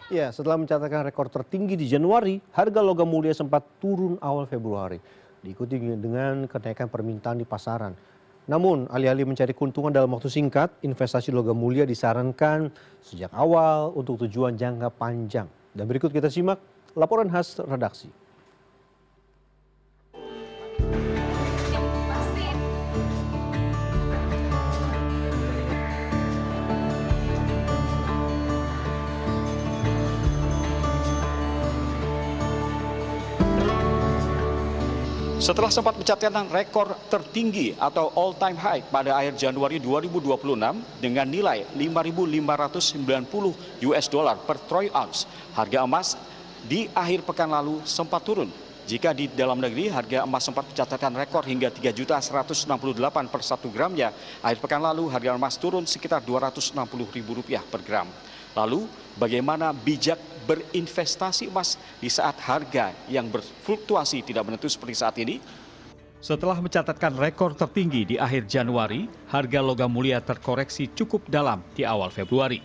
Ya, setelah mencatatkan rekor tertinggi di Januari, harga logam mulia sempat turun awal Februari, diikuti dengan kenaikan permintaan di pasaran. Namun, alih-alih mencari keuntungan dalam waktu singkat, investasi logam mulia disarankan sejak awal untuk tujuan jangka panjang. Dan berikut kita simak laporan khas redaksi. Setelah sempat mencatatkan rekor tertinggi atau all-time high pada akhir Januari 2026 dengan nilai 5.590 US dollar per troy ounce, harga emas di akhir pekan lalu sempat turun. Jika di dalam negeri harga emas sempat mencatatkan rekor hingga 3.168 per 1 gramnya, akhir pekan lalu harga emas turun sekitar Rp260.000 per gram. Lalu bagaimana bijak berinvestasi emas di saat harga yang berfluktuasi tidak menentu seperti saat ini? Setelah mencatatkan rekor tertinggi di akhir Januari, harga logam mulia terkoreksi cukup dalam di awal Februari.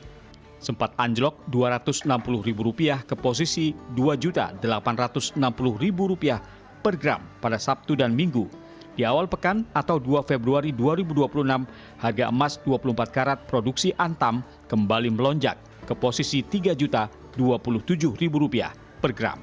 Sempat anjlok Rp260.000 ke posisi Rp2.860.000 per gram pada Sabtu dan Minggu. Di awal pekan atau 2 Februari 2026, harga emas 24 karat produksi Antam kembali melonjak ke posisi Rp3.027.000 per gram.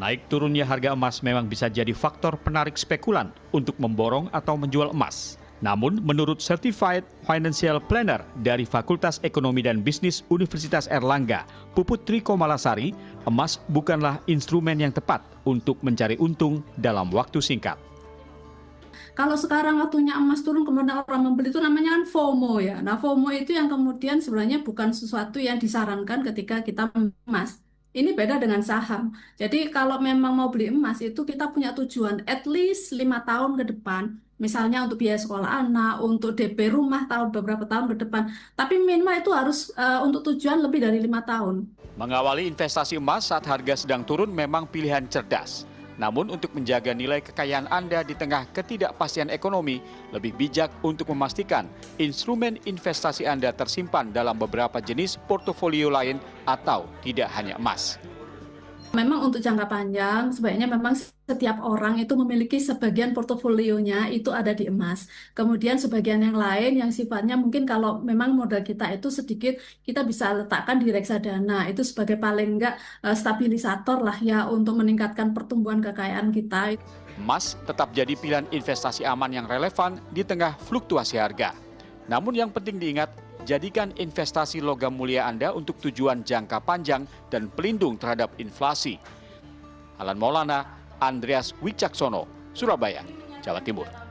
Naik turunnya harga emas memang bisa jadi faktor penarik spekulan untuk memborong atau menjual emas. Namun, menurut Certified Financial Planner dari Fakultas Ekonomi dan Bisnis Universitas Erlangga, Puputri Komalasari, emas bukanlah instrumen yang tepat untuk mencari untung dalam waktu singkat. Kalau sekarang waktunya emas turun kemudian orang membeli itu namanya kan FOMO ya. Nah FOMO itu yang kemudian sebenarnya bukan sesuatu yang disarankan ketika kita emas. Ini beda dengan saham. Jadi kalau memang mau beli emas itu kita punya tujuan at least 5 tahun ke depan. Misalnya untuk biaya sekolah anak, untuk DP rumah tahun beberapa tahun ke depan. Tapi minimal itu harus untuk tujuan lebih dari 5 tahun. Mengawali investasi emas saat harga sedang turun memang pilihan cerdas. Namun untuk menjaga nilai kekayaan Anda di tengah ketidakpastian ekonomi, lebih bijak untuk memastikan instrumen investasi Anda tersimpan dalam beberapa jenis portofolio lain atau tidak hanya emas. Memang untuk jangka panjang, sebaiknya memang setiap orang itu memiliki sebagian portofolionya itu ada di emas. Kemudian sebagian yang lain yang sifatnya mungkin kalau memang modal kita itu sedikit, kita bisa letakkan di reksadana. Itu sebagai paling enggak stabilisator lah ya untuk meningkatkan pertumbuhan kekayaan kita. Emas tetap jadi pilihan investasi aman yang relevan di tengah fluktuasi harga. Namun yang penting diingat, jadikan investasi logam mulia Anda untuk tujuan jangka panjang dan pelindung terhadap inflasi. Alan Maulana, Andreas Wicaksono, Surabaya, Jawa Timur.